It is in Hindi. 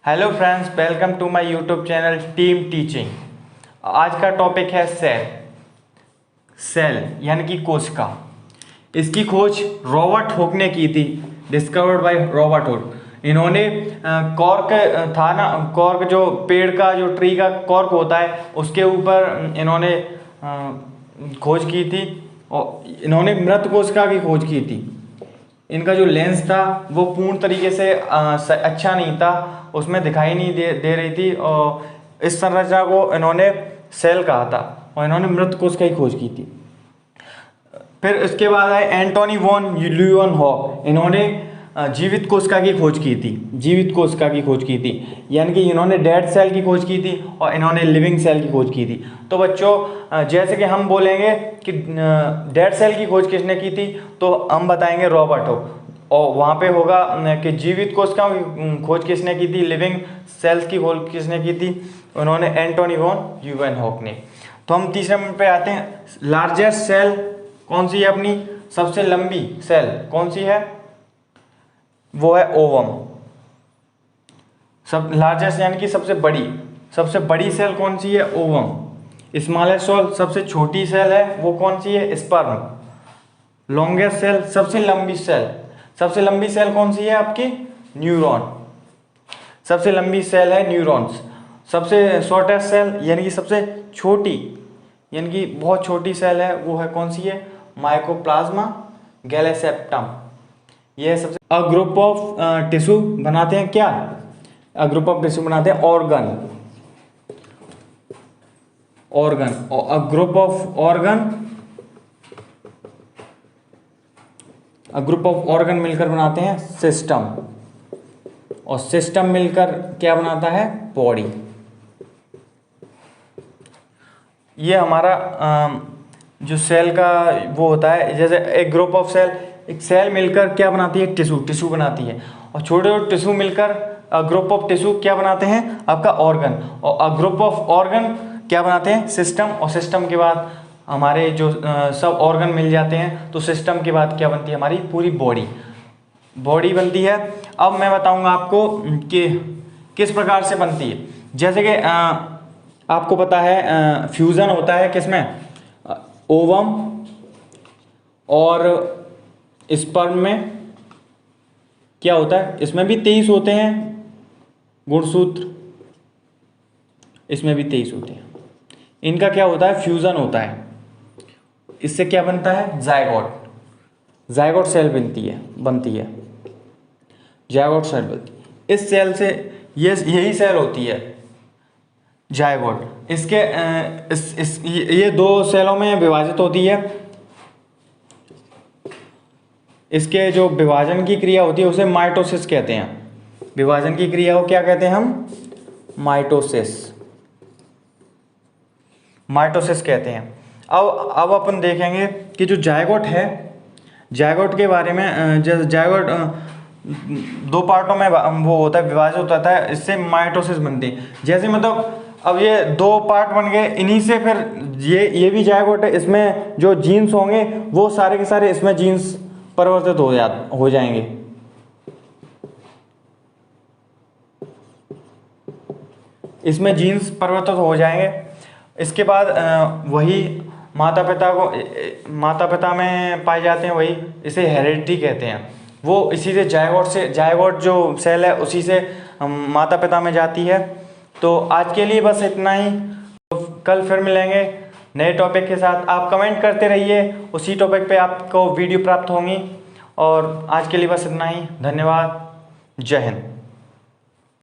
Hello friends, welcome to my YouTube channel team teaching. आज का टॉपिक है सेल यानी कि कोशिका। इसकी खोज रॉबर्ट हुक ने की थी, डिस्कवर्ड बाय रॉबर्ट हुक। इन्होंने कॉर्क था ना, कॉर्क जो पेड़ का, जो ट्री का कॉर्क होता है, उसके ऊपर इन्होंने खोज की थी और इन्होंने मृत कोशिका की खोज की थी। इनका जो लेंस था वो पूर्ण तरीके से अच्छा नहीं था, उसमें दिखाई नहीं दे रही थी और इस संरचना को इन्होंने सेल कहा था और इन्होंने मृत कोशिका की खोज की थी। फिर इसके बाद आए एंटोनी वॉन ल्यूएनहॉक। इन्होंने जीवित कोशिका की खोज की थी, जीवित कोशिका की खोज की थी, यानी कि इन्होंने डेड सेल की खोज की थी और इन्होंने लिविंग सेल की खोज की थी। तो बच्चों, जैसे कि हम बोलेंगे कि डेड सेल की खोज किसने की थी, तो हम बताएंगे रॉबर्ट हुक। और वहाँ पे होगा कि जीवित कोशिकाओं की खोज किसने की थी, लिविंग सेल्स की खोज किसने की थी, उन्होंने एंटोनी वॉन ल्यूएनहॉक ने। तो हम तीसरे नंबर पे आते हैं। लार्जेस्ट सेल कौन सी है अपनी, सबसे लंबी सेल कौन सी है, वो है ओवम। सब लार्जेस्ट यानी कि सबसे बड़ी सेल कौन सी है, ओवम। स्मॉलेस्ट सेल सबसे छोटी सेल है, वो कौन सी है, स्पर्म। लॉन्गेस्ट सेल सबसे लंबी सेल कौन सी है आपकी, न्यूरॉन। सबसे लंबी सेल है न्यूरॉन्स। सबसे शॉर्टेस्ट सेल यानी कि सबसे छोटी, यानी कि बहुत छोटी सेल है, वो है कौन सी है, माइकोप्लाज्मा गैलेसेप्टम। ये सबसे अ ग्रुप ऑफ टिश्यू बनाते हैं क्या, अ ग्रुप ऑफ टिश्यू बनाते हैं ऑर्गन और अ ग्रुप ऑफ ऑर्गन मिलकर बनाते हैं सिस्टम, और सिस्टम मिलकर क्या बनाता है, बॉडी। ये हमारा जो सेल का वो होता है, जैसे एक ग्रुप ऑफ सेल, एक सेल मिलकर क्या बनाती है, टिश्यू बनाती है, और छोटे छोटे टिश्यू मिलकर ग्रुप ऑफ टिश्यू क्या बनाते हैं, आपका ऑर्गन, और ग्रुप ऑफ ऑर्गन क्या बनाते हैं, सिस्टम। और सिस्टम के बाद हमारे जो सब ऑर्गन मिल जाते हैं, तो सिस्टम के बाद क्या बनती है, हमारी पूरी बॉडी बनती है। अब मैं बताऊंगा आपको कि किस प्रकार से बनती है। जैसे कि आपको पता है फ्यूजन होता है किसमें, ओवम और स्पर्म में क्या होता है, इसमें भी 23 होते हैं गुणसूत्र, इसमें भी 23 होते हैं। इनका क्या होता है, फ्यूजन होता है। इससे क्या बनता है, जायगोट सेल बनती है जायगोट सेल बनती है। इस सेल से यही सेल होती है जायगोट। इसके ये दो सेलों में विभाजित होती है। इसके जो विभाजन की क्रिया होती है उसे माइटोसिस कहते हैं। विभाजन की क्रिया को क्या कहते हैं हम, माइटोसिस कहते हैं। अब अपन देखेंगे कि जो जायगोट है, जायगोट के बारे में। जैसे जायगोट दो पार्टों में वो होता है, विभाजित होता है, इससे माइटोसिस बनती है। जैसे मतलब अब ये दो पार्ट बन गए, इन्हीं से फिर ये भी जायगोट है। इसमें जो जीन्स होंगे वो सारे के सारे इसमें जीन्स परिवर्तित हो जाएंगे। इसमें जीन्स परिवर्तित हो जाएंगे। इसके बाद वही माता पिता में पाए जाते हैं, वही इसे हेरिडिटी कहते हैं। वो इसी से जायगोट जो सेल है उसी से माता पिता में जाती है। तो आज के लिए बस इतना ही। तो कल फिर मिलेंगे नए टॉपिक के साथ। आप कमेंट करते रहिए, उसी टॉपिक पे आपको वीडियो प्राप्त होंगी। और आज के लिए बस इतना ही। धन्यवाद। जय हिंद।